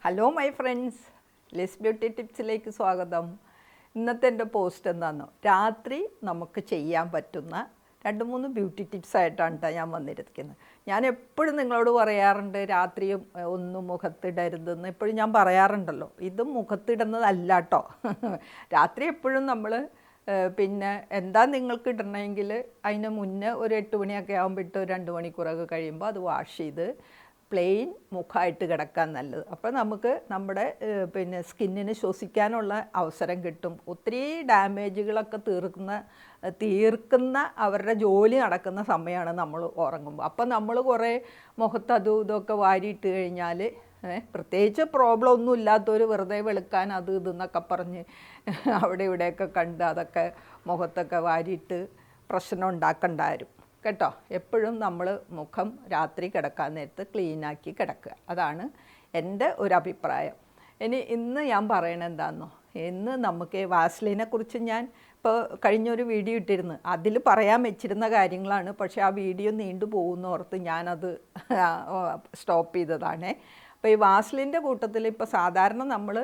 Hello my friends, ലെസ് beauty ടിപ്സിലേക്ക് സ്വാഗതം. ഇന്നത്തെ എൻ്റെ പോസ്റ്റ് എന്താണെന്നോ, രാത്രി നമുക്ക് ചെയ്യാൻ പറ്റുന്ന 2-3 ബ്യൂട്ടി ടിപ്സായിട്ടാണ് കേട്ടോ ഞാൻ വന്നിരിക്കുന്നത്. ഞാൻ എപ്പോഴും നിങ്ങളോട് പറയാറുണ്ട് രാത്രിയും ഒന്നും മുഖത്തിടരുതെന്ന് എപ്പോഴും ഞാൻ പറയാറുണ്ടല്ലോ. ഇതും മുഖത്തിടുന്നതല്ല കേട്ടോ. രാത്രി എപ്പോഴും നമ്മൾ പിന്നെ എന്താ നിങ്ങൾക്ക് ഇടണമെങ്കിൽ അതിന് മുന്നേ ഒരു 8 മണിയൊക്കെ ആകുമ്പോൾ ഇട്ട് 2 മണിക്കൂറൊക്കെ കഴിയുമ്പോൾ അത് വാഷ് ചെയ്ത് പ്ലെയിൻ മുഖമായിട്ട് കിടക്കാൻ നല്ലത്. അപ്പോൾ നമുക്ക് നമ്മുടെ പിന്നെ സ്കിന്നിന് ശ്വസിക്കാനുള്ള അവസരം കിട്ടും. ഒത്തിരി ഡാമേജുകളൊക്കെ തീർക്കുന്ന അവരുടെ ജോലി നടക്കുന്ന സമയമാണ് നമ്മൾ ഉറങ്ങുമ്പോൾ. അപ്പോൾ നമ്മൾ കുറേ മുഖത്ത് അതും ഇതൊക്കെ വാരിയിട്ട് കഴിഞ്ഞാൽ പ്രത്യേകിച്ച് പ്രോബ്ലം ഒന്നും ഇല്ലാത്തവർ വെറുതെ വെളുക്കാൻ അത് ഇതെന്നൊക്കെ പറഞ്ഞ് അവിടെ ഇവിടെയൊക്കെ കണ്ട് അതൊക്കെ മുഖത്തൊക്കെ വാരിയിട്ട് പ്രശ്നം ഉണ്ടാക്കണ്ടാരും കേട്ടോ. എപ്പോഴും നമ്മൾ മുഖം രാത്രി കിടക്കാൻ നേരത്ത് ക്ലീനാക്കി കിടക്കുക, അതാണ് എൻ്റെ ഒരു അഭിപ്രായം. ഇന്ന് ഞാൻ പറയണത് എന്താണെന്നോ, ഇന്ന് നമുക്ക് വാസ്ലിനെ കുറിച്ച് ഞാൻ ഇപ്പോൾ കഴിഞ്ഞൊരു വീഡിയോ ഇട്ടിരുന്നു. അതിൽ പറയാൻ വെച്ചിരുന്ന കാര്യങ്ങളാണ്, പക്ഷേ ആ വീഡിയോ നീണ്ടു പോകുന്നോർത്ത് ഞാനത് സ്റ്റോപ്പ് ചെയ്തതാണ്. അപ്പോൾ ഈ വാസ്ലിൻ്റെ കൂട്ടത്തിൽ ഇപ്പോൾ സാധാരണ നമ്മൾ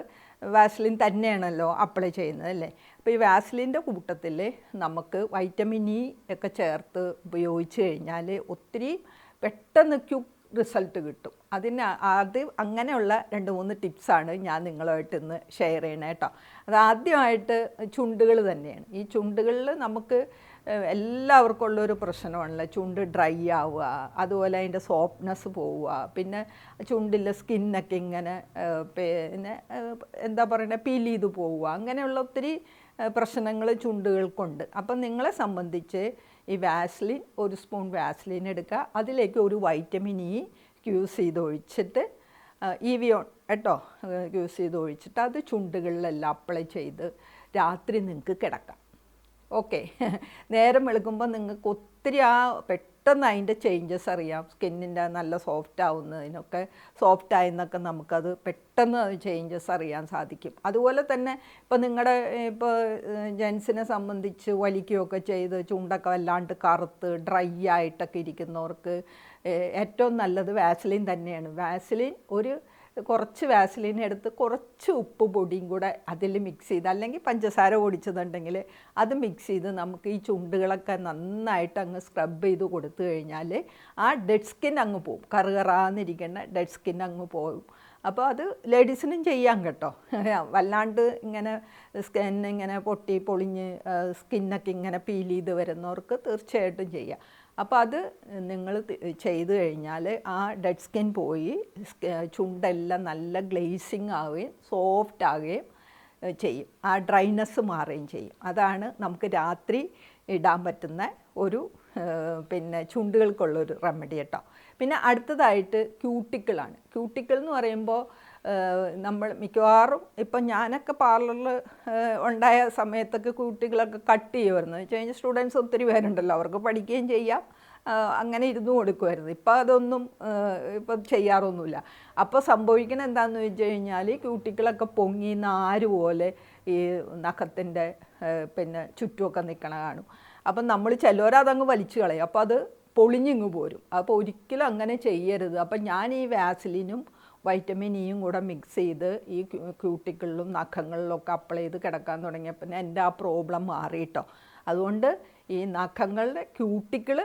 വാസ്ലിൻ തന്നെയാണല്ലോ അപ്ലൈ ചെയ്യുന്നത് അല്ലേ. അപ്പോൾ ഈ വാസ്ലിൻ്റെ കൂട്ടത്തിൽ നമുക്ക് വൈറ്റമിൻ ഇ ഒക്കെ ചേർത്ത് ഉപയോഗിച്ച് കഴിഞ്ഞാൽ ഒത്തിരി പെട്ടെന്ന് ക്യുക്ക് റിസൾട്ട് കിട്ടും. അങ്ങനെയുള്ള 2-3 ടിപ്സാണ് ഞാൻ നിങ്ങളുമായിട്ട് ഇന്ന് ഷെയർ ചെയ്യണേ കേട്ടോ. അത് ആദ്യമായിട്ട് ചുണ്ടുകൾ തന്നെയാണ്. ഈ ചുണ്ടുകളിൽ നമുക്ക് എല്ലാവർക്കും ഉള്ളൊരു പ്രശ്നമാണല്ലോ, ചുണ്ട് ഡ്രൈ ആവുക, അതുപോലെ അതിൻ്റെ സോഫ്റ്റ്നെസ് പോവുക, പിന്നെ ചുണ്ടിലെ സ്കിന്നൊക്കെ ഇങ്ങനെ പിന്നെ എന്താ പറയുക പീൽ ചെയ്ത് പോവുക, അങ്ങനെയുള്ള ഒത്തിരി പ്രശ്നങ്ങൾ ചുണ്ടുകൾക്കുണ്ട്. അപ്പം നിങ്ങളെ സംബന്ധിച്ച് ഈ വാസ്ലിൻ, 1 സ്പൂൺ വാസ്ലിൻ എടുക്കുക, അതിലേക്ക് ഒരു വൈറ്റമിൻ ഇ യൂസ് ചെയ്ത് ഒഴിച്ചിട്ട് ഇവിയോൺ കേട്ടോ യൂസ് ചെയ്ത് ഒഴിച്ചിട്ട് അത് ചുണ്ടുകളിലെല്ലാം അപ്ലൈ ചെയ്ത് രാത്രി നിങ്ങൾക്ക് കിടക്കാം. ഓക്കെ, നേരം വെളുക്കുമ്പോൾ നിങ്ങൾക്ക് ഒത്തിരി പെട്ടെന്ന് അതിൻ്റെ ചേഞ്ചസ് അറിയാം. സ്കിന്നിൻ്റെ നല്ല സോഫ്റ്റ് ആവുന്നതിനൊക്കെ സോഫ്റ്റായെന്നൊക്കെ നമുക്കത് പെട്ടെന്ന് ചേഞ്ചസ് അറിയാൻ സാധിക്കും. അതുപോലെ തന്നെ ഇപ്പോൾ ജെൻസിനെ സംബന്ധിച്ച് വലിക്കുകയൊക്കെ ചെയ്ത് ചുണ്ടൊക്കെ വല്ലാണ്ട് കറുത്ത് ഡ്രൈ ആയിട്ടൊക്കെ ഇരിക്കുന്നവർക്ക് ഏറ്റവും നല്ലത് വാസ്ലിൻ തന്നെയാണ്. വാസ്ലിൻ കുറച്ച് വാസ്ലിൻ എടുത്ത് കുറച്ച് ഉപ്പ് പൊടിയും കൂടെ അതിൽ മിക്സ് ചെയ്ത്, അല്ലെങ്കിൽ പഞ്ചസാര പൊടിച്ചതുണ്ടെങ്കിൽ അത് മിക്സ് ചെയ്ത് നമുക്ക് ഈ ചുണ്ടുകളൊക്കെ നന്നായിട്ട് അങ്ങ് സ്ക്രബ് ചെയ്ത് കൊടുത്തു കഴിഞ്ഞാൽ ആ ഡെഡ് സ്കിൻ അങ്ങ് പോവും, കറുകറാന്നിരിക്കുന്ന ഡെഡ് സ്കിൻ അങ്ങ് പോകും. അപ്പോൾ അത് ലേഡീസിനും ചെയ്യാം കേട്ടോ. വല്ലാണ്ട് ഇങ്ങനെ സ്കിന്നിങ്ങനെ പൊളിഞ്ഞ് സ്കിന്നൊക്കെ ഇങ്ങനെ പീൽ ചെയ്ത് വരുന്നവർക്ക് തീർച്ചയായിട്ടും ചെയ്യാം. അപ്പോൾ അത് നിങ്ങൾ ചെയ്ത് കഴിഞ്ഞാൽ ആ ഡെഡ് സ്കിൻ പോയി ചുണ്ടെല്ലാം നല്ല ഗ്ലേസിങ് ആവുകയും സോഫ്റ്റ് ആവുകയും ചെയ്യും, ആ ഡ്രൈനെസ് മാറുകയും ചെയ്യും. അതാണ് നമുക്ക് രാത്രി ഇടാൻ പറ്റുന്ന ഒരു പിന്നെ ചുണ്ടുകൾക്കുള്ളൊരു റെമഡി കേട്ടോ. പിന്നെ അടുത്തതായിട്ട് ക്യൂട്ടിക്കിളാണ്. ക്യൂട്ടിക്കിൾ എന്ന് പറയുമ്പോൾ നമ്മൾ മിക്കവാറും ഇപ്പം ഞാനൊക്കെ പാർലറിൽ ഉണ്ടായ സമയത്തൊക്കെ ക്യൂട്ടിക്കിളൊക്കെ കട്ട് ചെയ്യുമായിരുന്നു. വെച്ച് കഴിഞ്ഞാൽ സ്റ്റുഡൻസ് ഒത്തിരി പേരുണ്ടല്ലോ, അവർക്ക് പഠിക്കുകയും ചെയ്യാം, അങ്ങനെ ഇരുന്ന് കൊടുക്കുമായിരുന്നു. ഇപ്പം അതൊന്നും ഇപ്പം ചെയ്യാറൊന്നുമില്ല. അപ്പോൾ സംഭവിക്കുന്നത് എന്താണെന്ന് വെച്ച് കഴിഞ്ഞാൽ ക്യൂട്ടിക്കിളൊക്കെ പൊങ്ങി നാര് പോലെ ഈ നഖത്തിൻ്റെ പിന്നെ ചുറ്റുമൊക്കെ നിൽക്കണ കാണും. അപ്പം നമ്മൾ ചിലവരതങ്ങ് വലിച്ചു കളയും, അപ്പോൾ അത് പൊളിഞ്ഞിങ്ങ് പോരും. അപ്പോൾ ഒരിക്കലും അങ്ങനെ ചെയ്യരുത്. അപ്പം ഞാൻ ഈ വാസ്ലിനും വൈറ്റമിൻ ഇയും കൂടെ മിക്സ് ചെയ്ത് ഈ ക്യൂട്ടിക്കിളിലും നഖങ്ങളിലൊക്കെ അപ്ലൈ ചെയ്ത് കിടക്കാൻ തുടങ്ങിയപ്പോൾ എൻ്റെ ആ പ്രോബ്ലം മാറിയിട്ടോ. അതുകൊണ്ട് ഈ നഖങ്ങളുടെ ക്യൂട്ടിക്കിൾ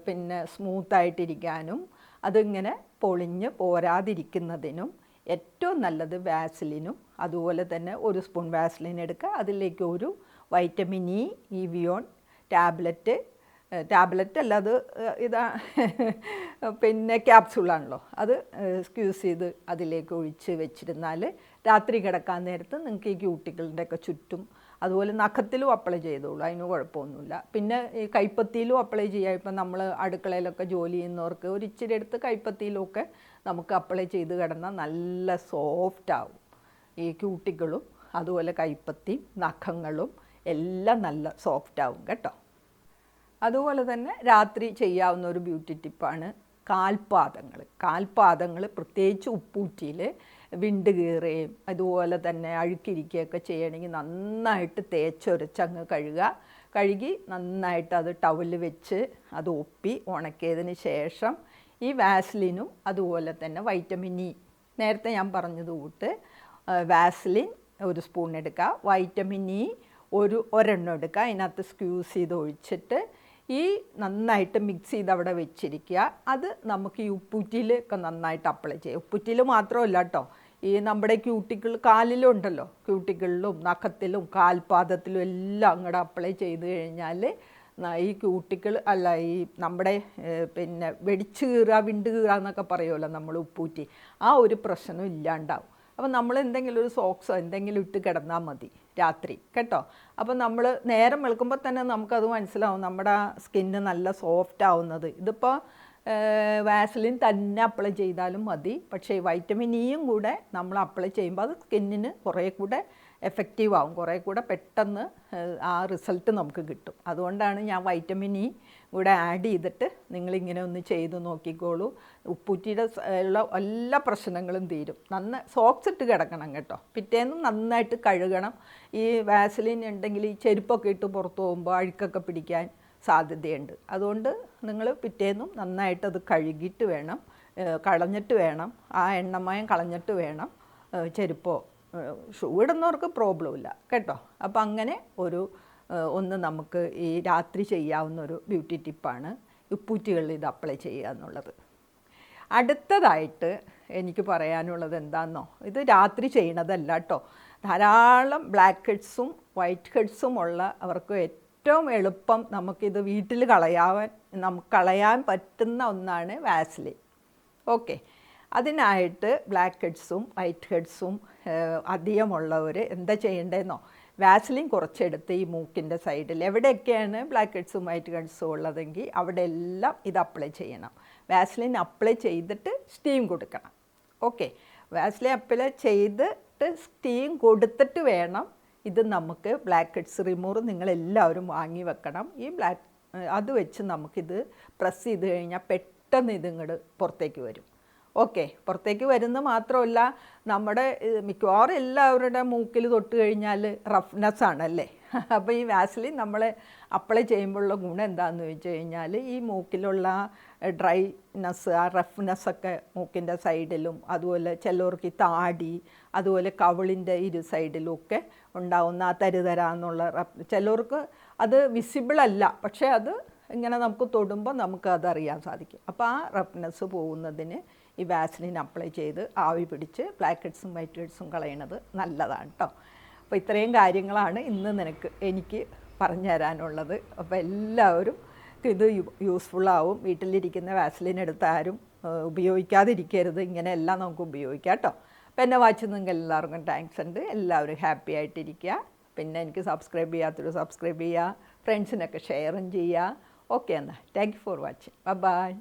പിന്നെ സ്മൂത്തായിട്ടിരിക്കാനും അതിങ്ങനെ പൊളിഞ്ഞ് പോരാതിരിക്കുന്നതിനും ഏറ്റവും നല്ലത് വാസ്ലിനും, അതുപോലെ തന്നെ 1 സ്പൂൺ വാസ്ലിൻ എടുക്കുക, അതിലേക്ക് ഒരു വൈറ്റമിൻ ഇ ഇവിയോൺ ടാബ്ലറ്റ് അല്ല, അത് പിന്നെ ക്യാപ്സൂളാണല്ലോ, അത് സ്ക്യൂസ് ചെയ്ത് അതിലേക്ക് ഒഴിച്ച് വെച്ചിരുന്നാൽ രാത്രി കിടക്കാൻ നേരത്ത് നിങ്ങൾക്ക് ഈ ക്യൂട്ടിക്കിളിൻ്റെ ഒക്കെ ചുറ്റും, അതുപോലെ നഖത്തിലും അപ്ലൈ ചെയ്തോളൂ, അതിന് കുഴപ്പമൊന്നുമില്ല. പിന്നെ ഈ കൈപ്പത്തിയിലും അപ്ലൈ ചെയ്യാം. ഇപ്പം നമ്മൾ അടുക്കളയിലൊക്കെ ജോലി ചെയ്യുന്നവർക്ക് ഒരു ഇച്ചിരി എടുത്ത് കൈപ്പത്തിയിലൊക്കെ നമുക്ക് അപ്ലൈ ചെയ്ത് കിടന്നാൽ നല്ല സോഫ്റ്റ് ആവും ഈ ക്യൂട്ടിക്കിളും, അതുപോലെ കൈപ്പത്തിയും നഖങ്ങളും എല്ലാം നല്ല സോഫ്റ്റ് ആവും കേട്ടോ. അതുപോലെ തന്നെ രാത്രി ചെയ്യാവുന്ന ഒരു ബ്യൂട്ടി ടിപ്പാണ് കാൽപാദങ്ങൾ പ്രത്യേകിച്ച് ഉപ്പൂറ്റിയിൽ വിണ്ട് കീറുകയും അതുപോലെ തന്നെ അഴുക്കിരിക്കുകയൊക്കെ ചെയ്യണമെങ്കിൽ നന്നായിട്ട് തേച്ചൊരച്ചങ്ങ് കഴുകി നന്നായിട്ട് അത് ടവൽ വെച്ച് അത് ഒപ്പി ഉണക്കിയതിന് ശേഷം ഈ വാസ്ലിനും അതുപോലെ തന്നെ വൈറ്റമിൻ ഇ നേരത്തെ ഞാൻ പറഞ്ഞത് കൂട്ട് വാസ്ലിൻ ഒരു സ്പൂൺ എടുക്കുക, വൈറ്റമിൻ ഇ ഒരെണ്ണം എടുക്കുക, അതിനകത്ത് സ്ക്യൂസ് ചെയ്ത് ഒഴിച്ചിട്ട് ഈ നന്നായിട്ട് മിക്സ് ചെയ്ത് അവിടെ വെച്ചിരിക്കുക. അത് നമുക്ക് ഈ ഉപ്പൂറ്റിയിലൊക്കെ നന്നായിട്ട് അപ്ലൈ ചെയ്യാം. ഉപ്പൂറ്റിയിൽ മാത്രമല്ല കേട്ടോ, ഈ നമ്മുടെ ക്യൂട്ടിക്കിൾ കാലിലും ഉണ്ടല്ലോ, ക്യൂട്ടിക്കിളിലും നഖത്തിലും കാൽപാദത്തിലും എല്ലാം അങ്ങോട്ട് അപ്ലൈ ചെയ്ത് കഴിഞ്ഞാൽ ഈ ക്യൂട്ടിക്കിൾ അല്ല, ഈ നമ്മുടെ പിന്നെ വെടിച്ച് കീറുക വിണ്ട് കീറുക എന്നൊക്കെ പറയുമല്ലോ നമ്മൾ ഉപ്പൂറ്റി, ആ ഒരു പ്രശ്നം ഇല്ലാണ്ടാവും. അപ്പോൾ നമ്മൾ എന്തെങ്കിലും ഒരു സോക്സോ എന്തെങ്കിലും ഇട്ട് കിടന്നാൽ മതി രാത്രി കേട്ടോ. അപ്പോൾ നമ്മൾ നേരം വെളുക്കുമ്പോൾ തന്നെ നമുക്കത് മനസ്സിലാവും നമ്മുടെ സ്കിന്ന് നല്ല സോഫ്റ്റ് ആവുന്നത്. ഇതിപ്പോൾ വാസലിൻ തന്നെ അപ്ലൈ ചെയ്താലും മതി, പക്ഷേ വൈറ്റമിൻ ഇയും കൂടെ നമ്മൾ അപ്ലൈ ചെയ്യുമ്പോൾ അത് സ്കിന്നിന് കുറേ കൂടെ എഫക്റ്റീവ് ആവും, കുറേ കൂടെ പെട്ടെന്ന് ആ റിസൾട്ട് നമുക്ക് കിട്ടും. അതുകൊണ്ടാണ് ഞാൻ വൈറ്റമിൻ ഇ കൂടെ ആഡ് ചെയ്തിട്ട് നിങ്ങളിങ്ങനെ ഒന്ന് ചെയ്ത് നോക്കിക്കോളൂ. ഉപ്പൂറ്റിയുടെ ഉള്ള എല്ലാ പ്രശ്നങ്ങളും തീരും. സോക്സ് ഇട്ട് കിടക്കണം കേട്ടോ. പിറ്റേന്നും നന്നായിട്ട് കഴുകണം. ഈ വാസലിൻ ഉണ്ടെങ്കിൽ ഈ ചെരുപ്പൊക്കെ ഇട്ട് പുറത്ത് പോകുമ്പോൾ അഴുക്കൊക്കെ പിടിക്കാൻ സാധ്യതയുണ്ട്. അതുകൊണ്ട് നിങ്ങൾ പിറ്റേന്നും നന്നായിട്ടത് കഴുകിയിട്ട് വേണം, കളഞ്ഞിട്ട് വേണം, ആ എണ്ണമയം കളഞ്ഞിട്ട് വേണം ചെരുപ്പോ ഷൂ ഇടുന്നവർക്ക് പ്രോബ്ലം ഇല്ല കേട്ടോ. അപ്പോൾ അങ്ങനെ ഒന്ന് നമുക്ക് ഈ രാത്രി ചെയ്യാവുന്ന ഒരു ബ്യൂട്ടി ടിപ്പാണ് ഉപ്പൂറ്റികളിൽ ഇത് അപ്ലൈ ചെയ്യുക എന്നുള്ളത്. അടുത്തതായിട്ട് എനിക്ക് പറയാനുള്ളത് എന്താണെന്നോ, ഇത് രാത്രി ചെയ്യണതല്ല കേട്ടോ. ധാരാളം ബ്ലാക്ക് ഹെഡ്സും വൈറ്റ് ഹെഡ്സും ഉള്ള അവർക്ക് ഏറ്റവും എളുപ്പം നമുക്കിത് വീട്ടിൽ കളയാൻ പറ്റുന്ന ഒന്നാണ് വാസലിൻ. ഓക്കെ, അതിനായിട്ട് ബ്ലാക്ക് ഹെഡ്സും വൈറ്റ് ഹെഡ്സും അധികമുള്ളവർ എന്താ ചെയ്യേണ്ടതെന്നോ, വാസലിൻ കുറച്ചെടുത്ത് ഈ മൂക്കിൻ്റെ സൈഡിൽ എവിടെയൊക്കെയാണ് ബ്ലാക്ക് ഹെഡ്സും വൈറ്റ് ഹെഡ്സും ഉള്ളതെങ്കിൽ അവിടെ എല്ലാം ഇത് അപ്ലൈ ചെയ്യണം. വാസലിൻ അപ്ലൈ ചെയ്തിട്ട് സ്റ്റീം കൊടുക്കണം. ഓക്കെ, വാസലിൻ അപ്ലൈ ചെയ്തിട്ട് സ്റ്റീം കൊടുത്തിട്ട് വേണം ഇത് നമുക്ക് ബ്ലാക്ക് ഹെഡ്സ് റിമൂവർ നിങ്ങളെല്ലാവരും വാങ്ങി വെക്കണം. അത് വെച്ച് നമുക്കിത് പ്രസ് ചെയ്ത് കഴിഞ്ഞാൽ പെട്ടെന്ന് ഇതിങ്ങോട്ട് പുറത്തേക്ക് വരും. ഓക്കെ, പുറത്തേക്ക് വരുന്നത് മാത്രമല്ല, നമ്മുടെ മിക്കവാറും എല്ലാവരുടെ മൂക്കിൽ തൊട്ട് കഴിഞ്ഞാൽ റഫ്നെസ് ആണല്ലേ. അപ്പോൾ ഈ വാസലിൻ നമ്മൾ അപ്ലൈ ചെയ്യുമ്പോഴുള്ള ഗുണം എന്താണെന്ന് വെച്ച് കഴിഞ്ഞാൽ ഈ മൂക്കിലുള്ള ഡ്രൈനെസ്, ആ റഫ്നെസ്സൊക്കെ മൂക്കിൻ്റെ സൈഡിലും, അതുപോലെ ചിലവർക്ക് താടി, അതുപോലെ കവിളിൻ്റെ ഇരു സൈഡിലും ഒക്കെ ഉണ്ടാവുന്ന ആ തരുതരാന്നുള്ള ചിലവർക്ക് അത് വിസിബിൾ അല്ല, പക്ഷേ അത് ഇങ്ങനെ നമുക്ക് തൊടുമ്പോൾ നമുക്ക് അതറിയാൻ സാധിക്കും. അപ്പോൾ ആ റഫ്നെസ് പോകുന്നതിന് ഈ വാസലിൻ അപ്ലൈ ചെയ്ത് ആവി പിടിച്ച് ബ്ലാക്ക് ഹെഡ്സും വൈറ്റ് ഹെഡ്സും കളയണത് നല്ലതാണ് കേട്ടോ. അപ്പോൾ ഇത്രയും കാര്യങ്ങളാണ് ഇന്ന് എനിക്ക് പറഞ്ഞു തരാനുള്ളത്. അപ്പോൾ എല്ലാവരും ഇത് യൂസ്ഫുള്ളാവും. വീട്ടിലിരിക്കുന്ന വാസലിൻ എടുത്ത് ആരും ഉപയോഗിക്കാതിരിക്കരുത്. ഇങ്ങനെയെല്ലാം നമുക്ക് ഉപയോഗിക്കാം കേട്ടോ. അപ്പോൾ എന്നെ വാച്ച് നിങ്ങൾക്ക് എല്ലാവർക്കും താങ്ക്സ് ഉണ്ട്. എല്ലാവരും ഹാപ്പി ആയിട്ടിരിക്കുക. പിന്നെ എനിക്ക് സബ്സ്ക്രൈബ് ചെയ്യാത്തൊരു സബ്സ്ക്രൈബ് ചെയ്യുക, ഫ്രണ്ട്സിനൊക്കെ ഷെയറും ചെയ്യുക. ഓക്കെ, എന്നാൽ thank you for watching. By.